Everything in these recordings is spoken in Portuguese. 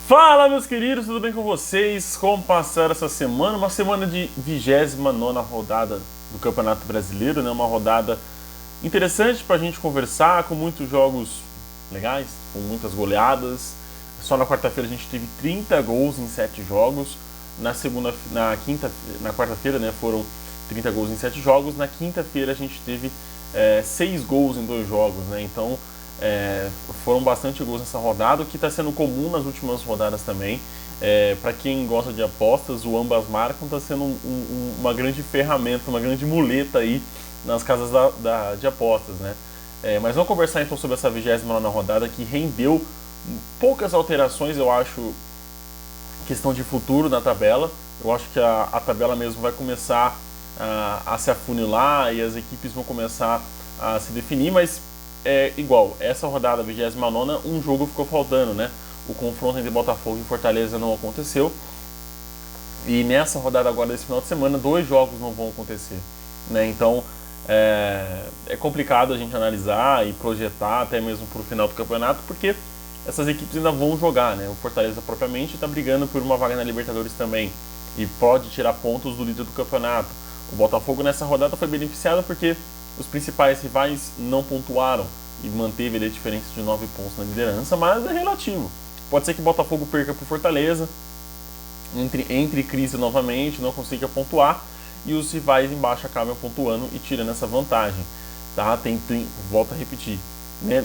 Fala, meus queridos, tudo bem com vocês? Como passaram essa semana? Uma semana de 29ª rodada do Campeonato Brasileiro, né? Uma rodada interessante pra gente conversar, com muitos jogos legais, com muitas goleadas. Só na quarta-feira a gente teve 30 gols em 7 jogos. Na quarta-feira, né, foram 30 gols em 7 jogos. Na quinta-feira a gente teve 6 gols em 2 jogos, né? Então foram bastante gols nessa rodada, o que está sendo comum nas últimas rodadas também. Para quem gosta de apostas, o ambas marcam está sendo uma grande ferramenta, uma grande muleta aí nas casas de apostas, né? Mas vamos conversar então sobre essa 29ª rodada que rendeu poucas alterações, eu acho, questão de futuro na tabela. Eu acho que a tabela mesmo vai começar a se afunilar e as equipes vão começar a se definir, mas igual, essa rodada 29ª, um jogo ficou faltando, né? O confronto entre Botafogo e Fortaleza não aconteceu. E nessa rodada agora, desse final de semana, 2 jogos não vão acontecer, né? Então é complicado a gente analisar e projetar até mesmo para o final do campeonato, porque essas equipes ainda vão jogar, né? O Fortaleza propriamente está brigando por uma vaga na Libertadores também e pode tirar pontos do líder do campeonato. O Botafogo nessa rodada foi beneficiado porque os principais rivais não pontuaram e manteve a diferença de 9 pontos na liderança, mas é relativo. Pode ser que o Botafogo perca para o Fortaleza, entre crise novamente, não consiga pontuar e os rivais embaixo acabam pontuando e tirando essa vantagem. Tá? Volto a repetir.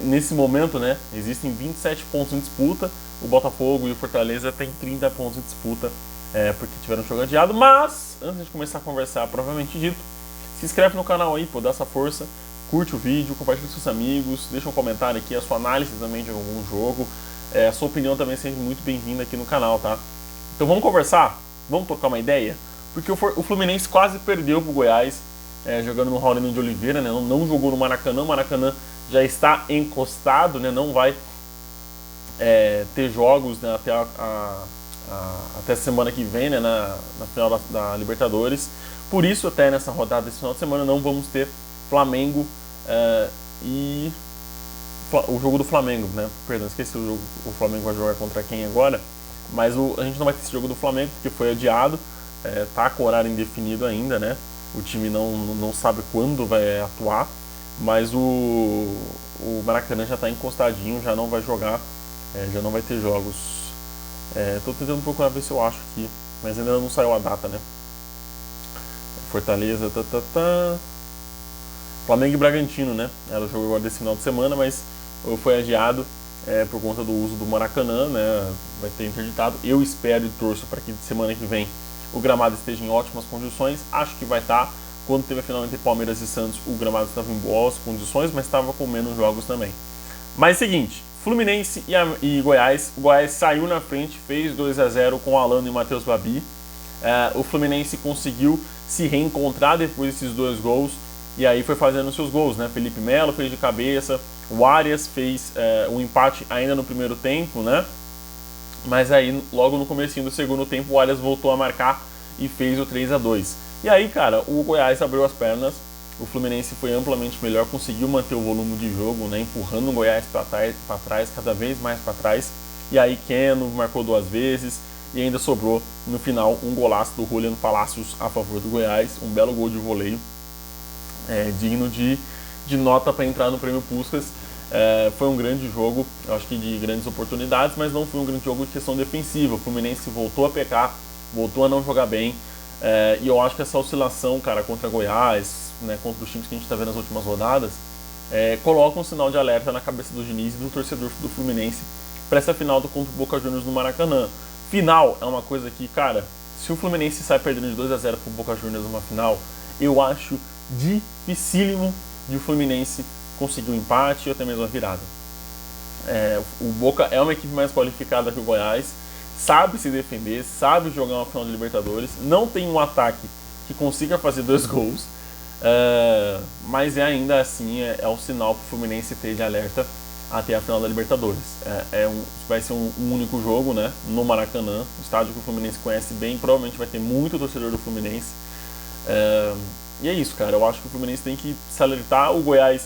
Nesse momento, né, existem 27 pontos em disputa, o Botafogo e o Fortaleza têm 30 pontos em disputa porque tiveram um jogo adiado, mas antes de começar a conversar, provavelmente dito, se inscreve no canal aí, pô, dá essa força, curte o vídeo, compartilha com seus amigos, deixa um comentário aqui, a sua análise também de algum jogo, a sua opinião também é sempre muito bem-vinda aqui no canal, tá? Então vamos conversar? Vamos trocar uma ideia? Porque o Fluminense quase perdeu pro Goiás, jogando no Raulino de Oliveira, né? Não jogou no Maracanã, o Maracanã já está encostado, né? Não vai ter jogos, né, até semana que vem, né, na final da Libertadores. Por isso, até nessa rodada desse final de semana, não vamos ter Flamengo e o jogo do Flamengo, né? Perdão, esqueci o jogo. O Flamengo vai jogar contra quem agora? Mas a gente não vai ter esse jogo do Flamengo porque foi adiado, tá com horário indefinido ainda, né? O time não sabe quando vai atuar, mas o Maracanã já está encostadinho, já não vai jogar, já não vai ter jogos. Tô tentando procurar ver se eu acho aqui, mas ainda não saiu a data, né? Fortaleza, Flamengo e Bragantino, né? Era o jogo agora desse final de semana, mas foi adiado por conta do uso do Maracanã, né? Vai ter interditado. Eu espero e torço para que semana que vem o gramado esteja em ótimas condições. Acho que vai estar. Quando teve a final entre Palmeiras e Santos, o gramado estava em boas condições, mas estava com menos jogos também. Mas seguinte, Fluminense e Goiás. O Goiás saiu na frente, fez 2-0 com Alano e Matheus Babi. O Fluminense conseguiu se reencontrar depois desses 2 gols e aí foi fazendo seus gols, né? Felipe Melo fez de cabeça, o Arias fez um empate ainda no primeiro tempo, né? Mas aí logo no comecinho do segundo tempo o Arias voltou a marcar e fez o 3-2. E aí, cara, o Goiás abriu as pernas, o Fluminense foi amplamente melhor, conseguiu manter o volume de jogo, né? Empurrando o Goiás para trás, cada vez mais para trás. E aí Keno marcou 2 vezes. E ainda sobrou, no final, um golaço do Julián Palacios a favor do Goiás. Um belo gol de voleio, digno de nota para entrar no Prêmio Puskás. Foi um grande jogo, eu acho que de grandes oportunidades, mas não foi um grande jogo de questão defensiva. O Fluminense voltou a pecar, voltou a não jogar bem. E eu acho que essa oscilação, cara, contra Goiás, né, contra os times que a gente está vendo nas últimas rodadas, coloca um sinal de alerta na cabeça do Diniz e do torcedor do Fluminense para essa final contra o Boca Juniors no Maracanã. Final é uma coisa que, cara, se o Fluminense sai perdendo de 2-0 pro Boca Juniors numa final, eu acho dificílimo de o Fluminense conseguir um empate ou até mesmo a virada. O Boca é uma equipe mais qualificada que o Goiás, sabe se defender, sabe jogar uma final de Libertadores, não tem um ataque que consiga fazer 2 gols, mas ainda assim é um sinal para o Fluminense ter de alerta até a final da Libertadores. Vai ser um único jogo, né, no Maracanã, um estádio que o Fluminense conhece bem, provavelmente vai ter muito torcedor do Fluminense. E é isso, cara, eu acho que o Fluminense tem que se alertar. O Goiás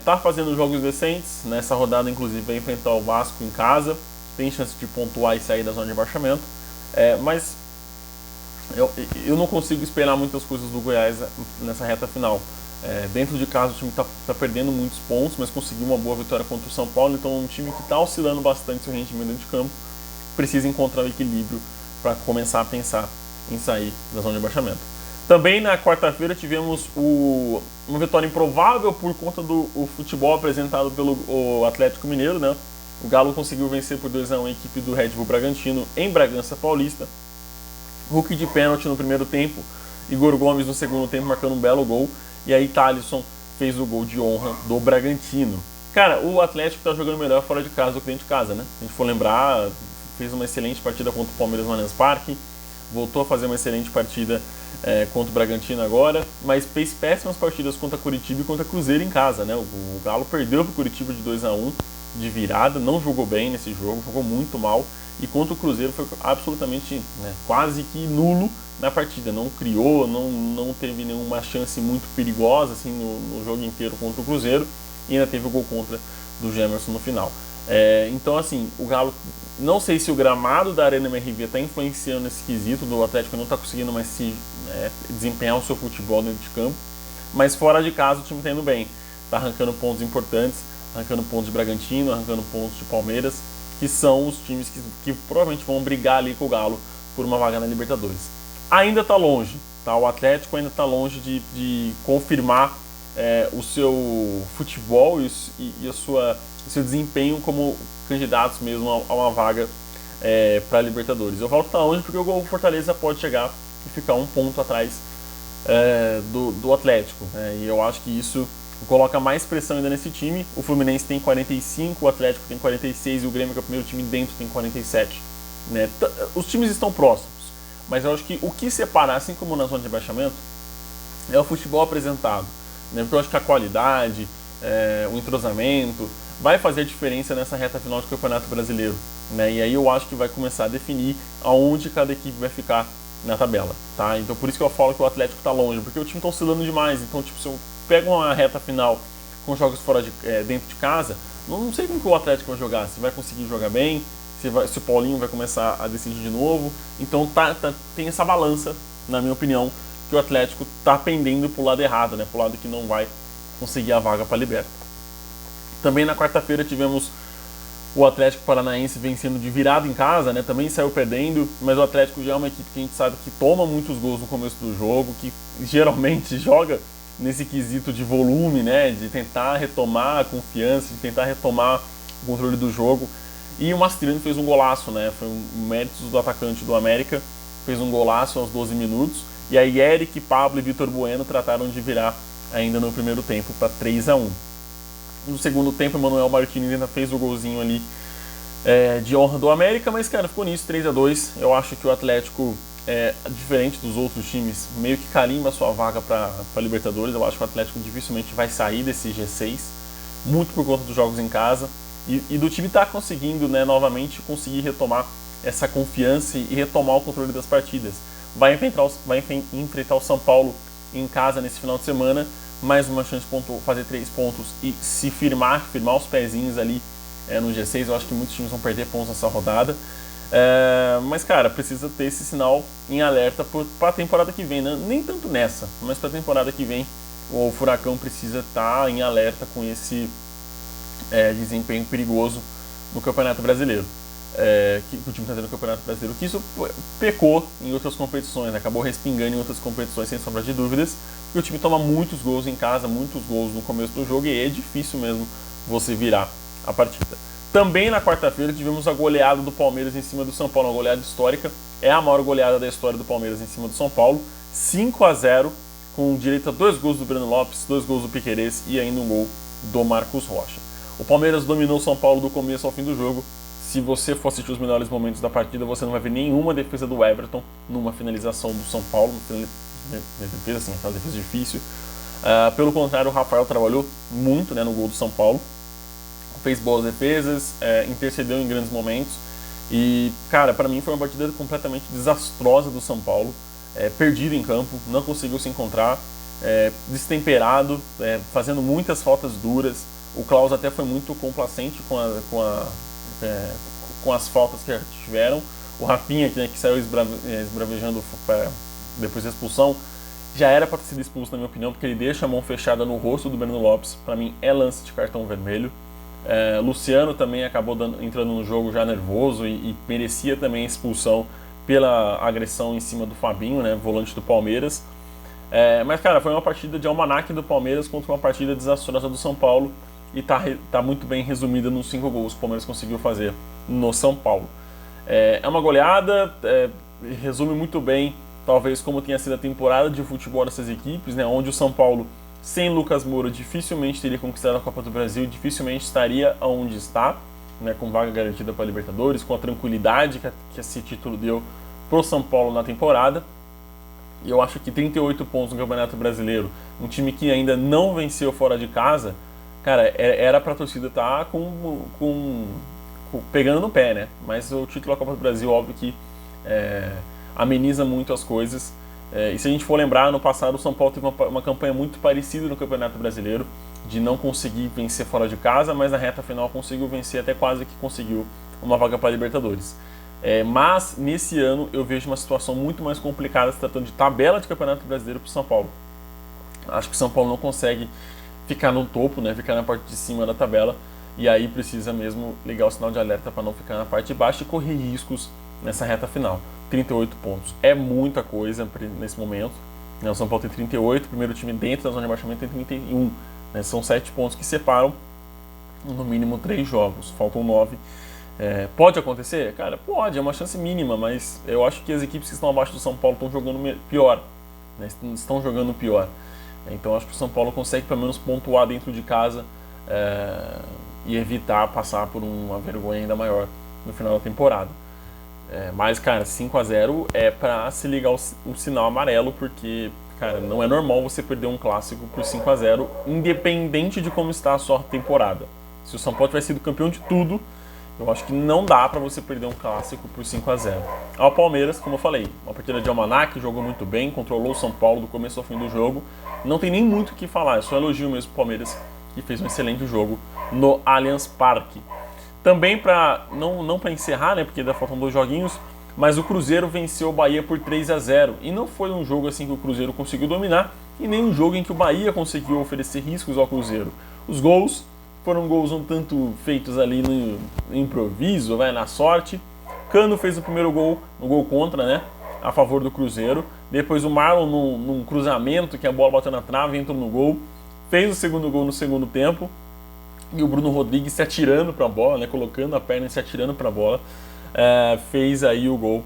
tá fazendo jogos decentes, nessa rodada inclusive vai enfrentar o Vasco em casa, tem chance de pontuar e sair da zona de rebaixamento, mas eu não consigo esperar muitas coisas do Goiás nessa reta final. Dentro de casa o time está perdendo muitos pontos, mas conseguiu uma boa vitória contra o São Paulo, então é um time que está oscilando bastante seu rendimento dentro de campo, precisa encontrar o equilíbrio para começar a pensar em sair da zona de rebaixamento. Também na quarta-feira tivemos uma vitória improvável por conta do futebol apresentado pelo Atlético Mineiro, né? O Galo conseguiu vencer por 2-1 a equipe do Red Bull Bragantino em Bragança Paulista. Hulk de pênalti no primeiro tempo, Igor Gomes no segundo tempo marcando um belo gol, e aí Thalisson fez o gol de honra do Bragantino. Cara, o Atlético está jogando melhor fora de casa do que dentro de casa, né? Se a gente for lembrar, fez uma excelente partida contra o Palmeiras no Allianz Parque, voltou a fazer uma excelente partida contra o Bragantino agora, mas fez péssimas partidas contra Curitiba e contra Cruzeiro em casa, né? O Galo perdeu para o Curitiba de 2-1 de virada, não jogou bem nesse jogo, jogou muito mal, e contra o Cruzeiro foi absolutamente, quase que nulo na partida, não criou, não teve nenhuma chance muito perigosa assim, no jogo inteiro contra o Cruzeiro, e ainda teve o gol contra do Gemerson no final. Então assim, o Galo, não sei se o gramado da Arena MRV está influenciando esse quesito do Atlético, não está conseguindo mais desempenhar o seu futebol dentro de campo, mas fora de casa o time está indo bem, está arrancando pontos importantes, arrancando pontos de Bragantino, arrancando pontos de Palmeiras, que são os times que provavelmente vão brigar ali com o Galo por uma vaga na Libertadores. Ainda está longe, tá? O Atlético ainda está longe de confirmar o seu futebol e o seu desempenho como candidatos mesmo a uma vaga para a Libertadores. Eu falo que está longe porque o Fortaleza pode chegar e ficar um ponto atrás do Atlético, e eu acho que isso coloca mais pressão ainda nesse time. O Fluminense tem 45, o Atlético tem 46 e o Grêmio, que é o primeiro time dentro, tem 47. Né? Os times estão próximos, mas eu acho que o que separa, assim como na zona de rebaixamento, é o futebol apresentado. Né? Porque eu acho que a qualidade, o entrosamento, vai fazer diferença nessa reta final do Campeonato Brasileiro. Né? E aí eu acho que vai começar a definir aonde cada equipe vai ficar na tabela. Tá? Então por isso que eu falo que o Atlético está longe, porque o time está oscilando demais. Então, tipo, se eu pego uma reta final com jogos dentro de casa, não sei como que o Atlético vai jogar, se vai conseguir jogar bem, se o Paulinho vai começar a decidir de novo. Então tem essa balança, na minha opinião, que o Atlético está pendendo pro lado errado, né? Pro lado que não vai conseguir a vaga para a Liberta. Também na quarta-feira tivemos o Atlético Paranaense vencendo de virada em casa, né? Também saiu perdendo, mas o Atlético já é uma equipe que a gente sabe que toma muitos gols no começo do jogo, que geralmente joga nesse quesito de volume, né? De tentar retomar a confiança, de tentar retomar o controle do jogo. E o Mastriani fez um golaço, né? Foi um mérito do atacante do América, fez um golaço aos 12 minutos. E aí Eric, Pablo e Vitor Bueno trataram de virar ainda no primeiro tempo para 3-1. No segundo tempo, Emmanuel Martins ainda fez o golzinho ali de honra do América, mas, cara, ficou nisso, 3-2. Eu acho que o Atlético, diferente dos outros times, meio que carimba a sua vaga para Libertadores. Eu acho que o Atlético dificilmente vai sair desse G6, muito por conta dos jogos em casa. E do time estar conseguindo, né, novamente, conseguir retomar essa confiança e retomar o controle das partidas. Vai enfrentar o São Paulo em casa nesse final de semana, mais uma chance de fazer 3 pontos e se firmar os pezinhos ali no G6. Eu acho que muitos times vão perder pontos nessa rodada. Mas, cara, precisa ter esse sinal em alerta para a temporada que vem, né? Nem tanto nessa, mas para a temporada que vem o Furacão precisa estar em alerta com esse desempenho perigoso no Campeonato Brasileiro. Que o time está tendo no Campeonato Brasileiro, que isso pecou em outras competições, né? Acabou respingando em outras competições, sem sombra de dúvidas, porque o time toma muitos gols em casa, muitos gols no começo do jogo, e é difícil mesmo você virar a partida. Também na quarta-feira tivemos a goleada do Palmeiras em cima do São Paulo, uma goleada histórica, é a maior goleada da história do Palmeiras em cima do São Paulo, 5-0, com direito a 2 gols do Breno Lopes, 2 gols do Piquerez e ainda um gol do Marcos Rocha. O Palmeiras dominou o São Paulo do começo ao fim do jogo. Se você for assistir os melhores momentos da partida, você não vai ver nenhuma defesa do Everton numa finalização do São Paulo, uma defesa assim, uma defesa difícil. Pelo contrário, o Rafael trabalhou muito, né, no gol do São Paulo, fez boas defesas, intercedeu em grandes momentos e, cara, para mim foi uma partida completamente desastrosa do São Paulo, perdido em campo, não conseguiu se encontrar, destemperado, fazendo muitas faltas duras. O Klaus até foi muito complacente com as faltas que tiveram. O Rafinha, que saiu esbravejando depois da expulsão, já era para ter sido expulso, na minha opinião, porque ele deixa a mão fechada no rosto do Breno Lopes. Para mim, é lance de cartão vermelho. Luciano também acabou entrando no jogo já nervoso e merecia também a expulsão pela agressão em cima do Fabinho, né, volante do Palmeiras. Mas, cara, foi uma partida de almanaque do Palmeiras contra uma partida desastrosa do São Paulo e tá muito bem resumida nos 5 gols que o Palmeiras conseguiu fazer no São Paulo. É uma goleada, resume muito bem, talvez, como tenha sido a temporada de futebol dessas equipes, né, onde o São Paulo, sem Lucas Moura, dificilmente teria conquistado a Copa do Brasil, dificilmente estaria onde está, né, com vaga garantida para a Libertadores, com a tranquilidade que esse título deu para o São Paulo na temporada. E eu acho que 38 pontos no Campeonato Brasileiro, um time que ainda não venceu fora de casa, cara, era para a torcida estar pegando no pé, né? Mas o título da Copa do Brasil, óbvio que ameniza muito as coisas. E se a gente for lembrar, no passado o São Paulo teve uma campanha muito parecida no Campeonato Brasileiro, de não conseguir vencer fora de casa, mas na reta final conseguiu vencer, até quase que conseguiu uma vaga para a Libertadores. Mas nesse ano eu vejo uma situação muito mais complicada se tratando de tabela de Campeonato Brasileiro para o São Paulo. Acho que o São Paulo não consegue ficar no topo, né, ficar na parte de cima da tabela, e aí precisa mesmo ligar o sinal de alerta para não ficar na parte de baixo e correr riscos nessa reta final. 38 pontos é muita coisa nesse momento. O São Paulo tem 38, o primeiro time dentro da zona de rebaixamento tem 31. Né? São 7 pontos que separam no mínimo 3 jogos, faltam 9. Pode acontecer? Cara, pode, é uma chance mínima, mas eu acho que as equipes que estão abaixo do São Paulo estão jogando pior. Né? Estão jogando pior. Então acho que o São Paulo consegue pelo menos pontuar dentro de casa e evitar passar por uma vergonha ainda maior no final da temporada. Mas, cara, 5-0 é pra se ligar o sinal amarelo, porque, cara, não é normal você perder um clássico por 5-0, independente de como está a sua temporada. Se o São Paulo tivesse sido campeão de tudo, eu acho que não dá pra você perder um clássico por 5-0. Ao Palmeiras, como eu falei, uma partida de almanaque, jogou muito bem, controlou o São Paulo do começo ao fim do jogo. Não tem nem muito o que falar, é só elogio mesmo o Palmeiras, que fez um excelente jogo no Allianz Parque. Também não para encerrar, né, porque ainda faltam 2 joguinhos, mas o Cruzeiro venceu o Bahia por 3-0. E não foi um jogo assim que o Cruzeiro conseguiu dominar, e nem um jogo em que o Bahia conseguiu oferecer riscos ao Cruzeiro. Os gols foram gols um tanto feitos ali no improviso, na sorte. Cano fez o primeiro gol, um gol contra, né, a favor do Cruzeiro. Depois o Marlon, num cruzamento, que a bola bateu na trave, entrou no gol. Fez o segundo gol no segundo tempo. E o Bruno Rodrigues se atirando para a bola, né, colocando a perna e se atirando para a bola, fez aí o gol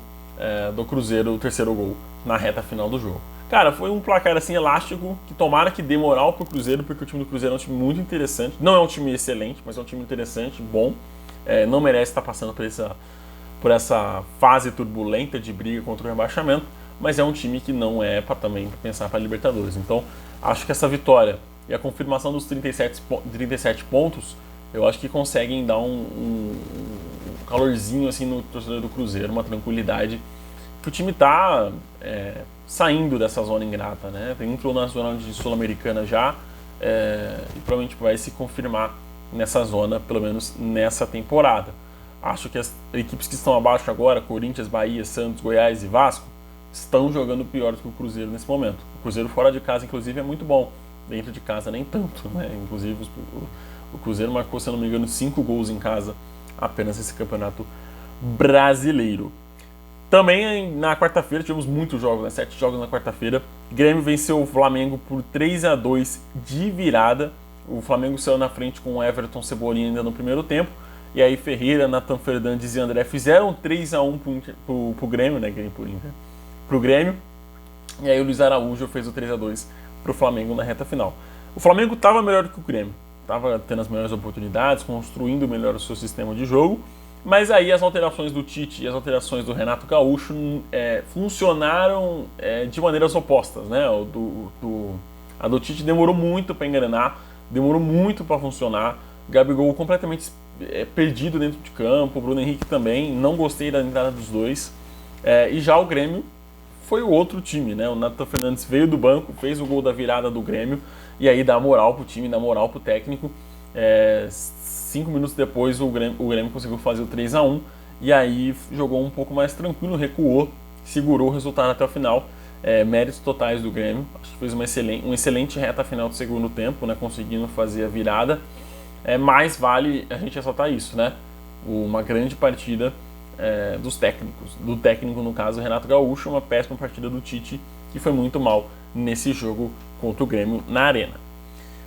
do Cruzeiro, o terceiro gol, na reta final do jogo. Cara, foi um placar assim elástico, que tomara que dê moral pro Cruzeiro, porque o time do Cruzeiro é um time muito interessante. Não é um time excelente, mas é um time interessante, bom. Não merece estar passando por essa fase turbulenta de briga contra o rebaixamento, mas é um time que não é para também pensar para a Libertadores. Então, acho que essa vitória e a confirmação dos 37 pontos, eu acho que conseguem dar um calorzinho assim no torcedor do Cruzeiro, uma tranquilidade, que o time está saindo dessa zona ingrata, né? Entrou na zona de Sul-Americana já e provavelmente vai se confirmar nessa zona, pelo menos nessa temporada. Acho que as equipes que estão abaixo agora, Corinthians, Bahia, Santos, Goiás e Vasco, estão jogando pior do que o Cruzeiro nesse momento. O Cruzeiro fora de casa, inclusive, é muito bom. Dentro de casa nem tanto, né? Inclusive o Cruzeiro marcou, se eu não me engano, 5 gols em casa apenas nesse campeonato brasileiro. Também na quarta-feira tivemos muitos jogos, né? 7 jogos na quarta-feira. Grêmio venceu o Flamengo por 3-2 de virada. O Flamengo saiu na frente com o Everton, Cebolinha ainda no primeiro tempo. E aí Ferreira, Nathan Fernandes e André fizeram 3-1 pro Grêmio, né? Pro Grêmio. E aí o Luiz Araújo fez o 3-2 pro Flamengo na reta final. O Flamengo estava melhor do que o Grêmio, estava tendo as melhores oportunidades, construindo melhor o seu sistema de jogo, mas aí as alterações do Tite e as alterações do Renato Gaúcho funcionaram de maneiras opostas, né? A do Tite demorou muito para engrenar, demorou muito para funcionar. Gabigol completamente perdido dentro de campo, o Bruno Henrique também, não gostei da entrada dos dois. E já o Grêmio foi o outro time, né? O Nathan Fernandes veio do banco, fez o gol da virada do Grêmio, e aí dá moral pro time, dá moral pro técnico. 5 minutos depois o Grêmio conseguiu fazer o 3-1, e aí jogou um pouco mais tranquilo, recuou, segurou o resultado até o final. Méritos totais do Grêmio, acho que fez uma excelente reta final do segundo tempo, né, conseguindo fazer a virada. Mas vale a gente ressaltar isso, né? Uma grande partida dos técnicos, do técnico no caso Renato Gaúcho, uma péssima partida do Tite, que foi muito mal nesse jogo contra o Grêmio na Arena.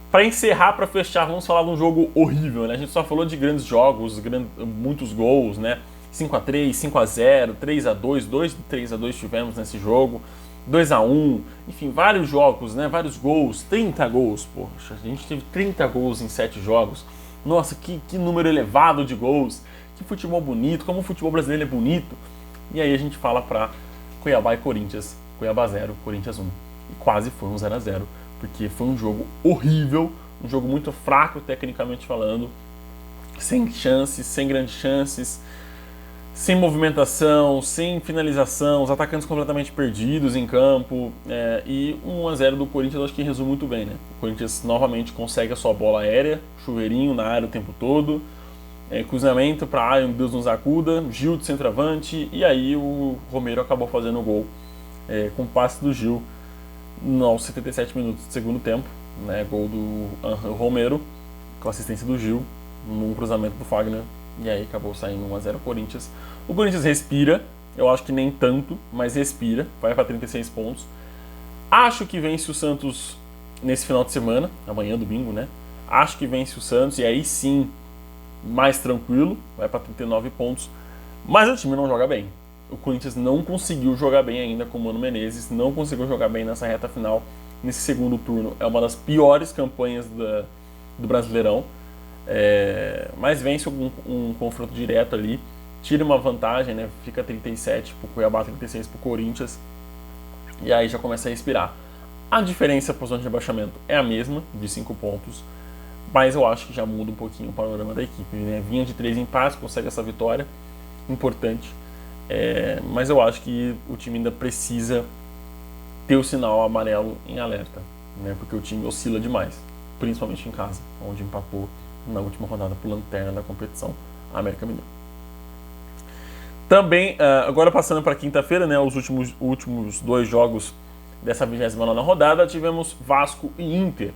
Para encerrar, para fechar, vamos falar de um jogo horrível, né? A gente só falou de grandes jogos, muitos gols, né? 5-3, 5-0, 3-2, 3-2 tivemos nesse jogo, 2-1, enfim, vários jogos, né? Vários gols, 30 gols, poxa, a gente teve 30 gols em 7 jogos. Nossa, que número elevado de gols, que futebol bonito, como o futebol brasileiro é bonito. E aí a gente fala para Cuiabá e Corinthians, Cuiabá 0, Corinthians 1. E quase foi um 0-0, porque foi um jogo horrível, um jogo muito fraco tecnicamente falando, sem chances, sem grandes chances, sem movimentação, sem finalização, os atacantes completamente perdidos em campo, e 1-0 do Corinthians eu acho que resume muito bem, né? O Corinthians novamente consegue a sua bola aérea, chuveirinho na área o tempo todo, cruzamento para a área, Deus nos acuda, Gil de centroavante, e aí o Romero acabou fazendo o gol com o passe do Gil aos 77 minutos do segundo tempo, né? Gol do Romero com assistência do Gil num cruzamento do Fagner, e aí acabou saindo 1-0 Corinthians. O Corinthians respira, eu acho que nem tanto, mas respira, vai para 36 pontos. Acho que vence o Santos nesse final de semana, amanhã, domingo, né? Acho que vence o Santos e aí sim, mais tranquilo, vai para 39 pontos. Mas o time não joga bem. O Corinthians não conseguiu jogar bem ainda com o Mano Menezes, não conseguiu jogar bem nessa reta final, nesse segundo turno. É uma das piores campanhas do Brasileirão. Mas vence um confronto direto ali, tira uma vantagem, né? Fica 37 para o Cuiabá, 36 para o Corinthians, e aí já começa a respirar. A diferença para a zona de rebaixamento é a mesma, de 5 pontos, mas eu acho que já muda um pouquinho o panorama da equipe, né? Vinha de 3 empates, consegue essa vitória importante, mas eu acho que o time ainda precisa ter o sinal amarelo em alerta, né? Porque o time oscila demais, principalmente em casa, onde empatou na última rodada por lanterna da competição, a América Mineiro. Também, agora passando para quinta-feira, né, os últimos 2 jogos dessa 29ª rodada, tivemos Vasco e Inter.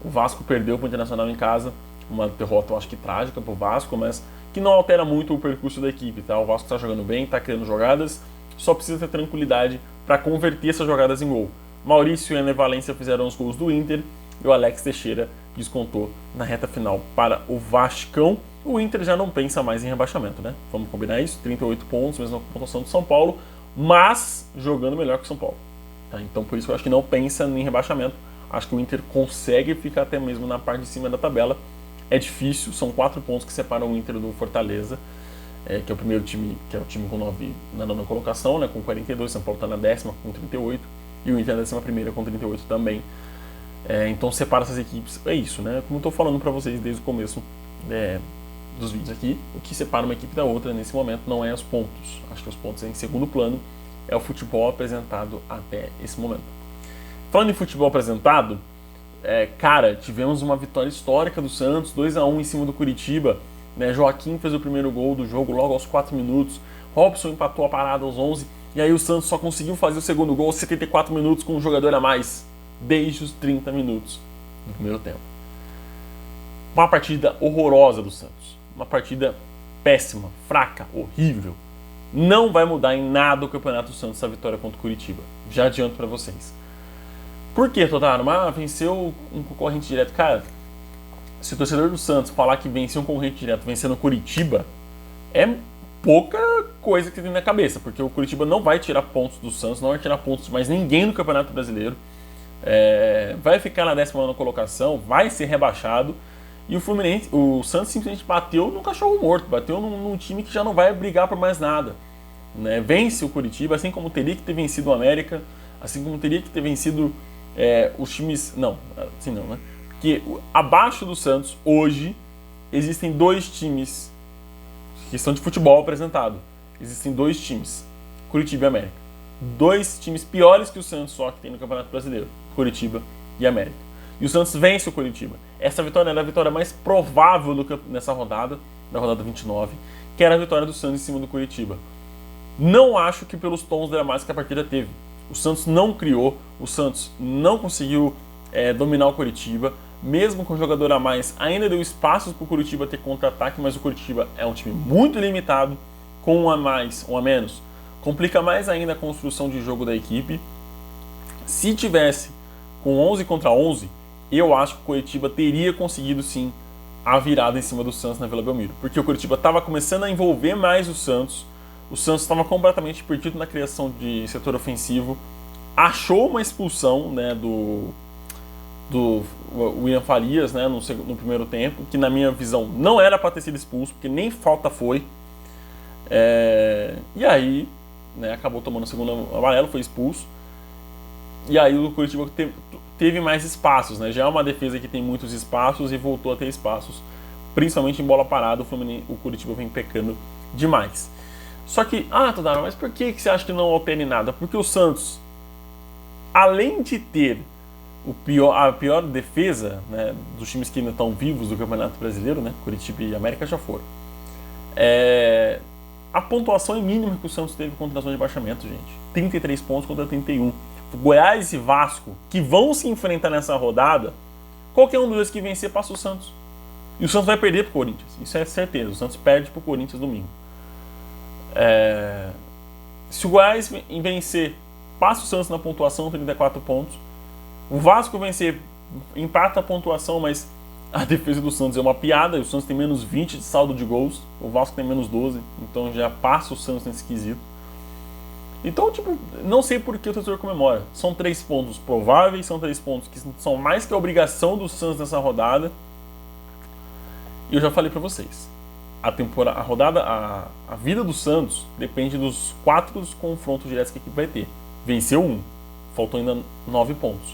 O Vasco perdeu para o Internacional em casa, uma derrota eu acho que trágica para o Vasco, mas que não altera muito o percurso da equipe, tá? O Vasco está jogando bem, está criando jogadas, só precisa ter tranquilidade para converter essas jogadas em gol. Maurício e Ener Valencia fizeram os gols do Inter, e o Alex Teixeira descontou na reta final para o Vascão. O Inter já não pensa mais em rebaixamento, né? Vamos combinar isso, 38 pontos, mesma pontuação do São Paulo, mas jogando melhor que o São Paulo. Tá? Então por isso que eu acho que não pensa em rebaixamento. Acho que o Inter consegue ficar até mesmo na parte de cima da tabela. É difícil, são 4 pontos que separam o Inter do Fortaleza, que é o primeiro time, que é o time com 9 na 9ª colocação, né, com 42, São Paulo está na 10ª com 38, e o Inter na 11ª com 38 também. Então separa essas equipes, é isso, né? Como eu estou falando para vocês desde o começo dos vídeos aqui, o que separa uma equipe da outra nesse momento não é os pontos. Acho que os pontos em segundo plano, é o futebol apresentado até esse momento. Falando em futebol apresentado, cara, tivemos uma vitória histórica do Santos, 2-1 em cima do Curitiba, né? Joaquim fez o primeiro gol do jogo logo aos 4 minutos, Robson empatou a parada aos 11, e aí o Santos só conseguiu fazer o segundo gol aos 74 minutos com um jogador a mais, desde os 30 minutos do primeiro tempo. Uma partida horrorosa do Santos. Uma partida péssima, fraca, horrível. Não vai mudar em nada o Campeonato do Santos essa vitória contra o Curitiba. Já adianto para vocês. Por que, Totaro? Venceu um concorrente direto. Cara, se o torcedor do Santos falar que venceu um concorrente direto vencendo o Curitiba, é pouca coisa que tem na cabeça, porque o Curitiba não vai tirar pontos do Santos, não vai tirar pontos de mais ninguém no Campeonato Brasileiro. Vai ficar na 10ª colocação, vai ser rebaixado, e o Santos simplesmente bateu no cachorro morto, bateu num time que já não vai brigar por mais nada, né? Vence o Curitiba, assim como teria que ter vencido o América, assim como teria que ter vencido os times, não, assim não, né? Porque abaixo do Santos hoje existem 2 times que são de futebol apresentado, existem 2 times, Curitiba e América. 2 times piores que o Santos só que tem no Campeonato Brasileiro, Curitiba e América. E o Santos vence o Curitiba. Essa vitória era a vitória mais provável nessa rodada, da rodada 29. que era a vitória do Santos em cima do Coritiba. Não acho que pelos tons dramáticos que a partida teve. O Santos não criou, o Santos não conseguiu dominar o Coritiba, mesmo com um jogador a mais, ainda deu espaços para o Coritiba ter contra-ataque, mas o Coritiba é um time muito limitado, com um a mais, um a menos, complica mais ainda a construção de jogo da equipe. Se tivesse com 11 contra 11, eu acho que o Coritiba teria conseguido sim a virada em cima do Santos na Vila Belmiro, porque o Coritiba estava começando a envolver mais o Santos estava completamente perdido na criação de setor ofensivo, achou uma expulsão, né, do William Farias, né, no primeiro tempo, que na minha visão não era para ter sido expulso, porque nem falta foi, e aí, né, acabou tomando o segundo amarelo, foi expulso, e aí o Coritiba teve mais espaços, né, já é uma defesa que tem muitos espaços e voltou a ter espaços, principalmente em bola parada. O Coritiba vem pecando demais. Só que, Todaro, mas por que você acha que não altere nada? Porque o Santos, além de ter a pior defesa, né, dos times que ainda estão vivos do Campeonato Brasileiro, né, Coritiba e América já foram, a pontuação é mínima que o Santos teve contra a zona de rebaixamento, gente. 33 pontos contra 31. Goiás e Vasco, que vão se enfrentar nessa rodada, qualquer um dos dois que vencer passa o Santos. E o Santos vai perder pro Corinthians, isso é certeza. O Santos perde pro Corinthians domingo. Se o Goiás vencer, passa o Santos na pontuação, 34 pontos. O Vasco vencer, empata a pontuação, mas a defesa do Santos é uma piada. E o Santos tem menos 20 de saldo de gols, o Vasco tem menos 12, então já passa o Santos nesse quesito. Então, não sei por que o torcedor comemora. São 3 pontos prováveis, são 3 pontos que são mais que a obrigação do Santos nessa rodada. E eu já falei pra vocês. A vida do Santos depende dos 4 confrontos diretos que a equipe vai ter. Venceu 1, faltou ainda 9 pontos.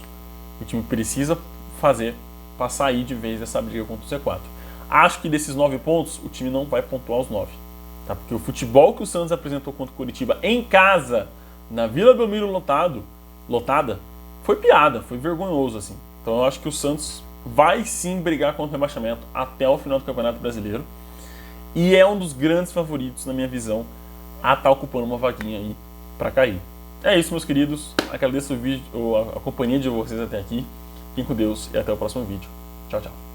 O time precisa fazer para sair de vez dessa briga contra o C4. Acho que desses 9 pontos, o time não vai pontuar os 9. Tá? Porque o futebol que o Santos apresentou contra o Coritiba em casa, na Vila Belmiro lotada, foi piada, foi vergonhoso, assim. Então eu acho que o Santos vai sim brigar contra o rebaixamento até o final do Campeonato Brasileiro. E é um dos grandes favoritos, na minha visão, a estar ocupando uma vaguinha aí para cair. É isso, meus queridos. Agradeço a companhia de vocês até aqui. Fiquem com Deus e até o próximo vídeo. Tchau, tchau.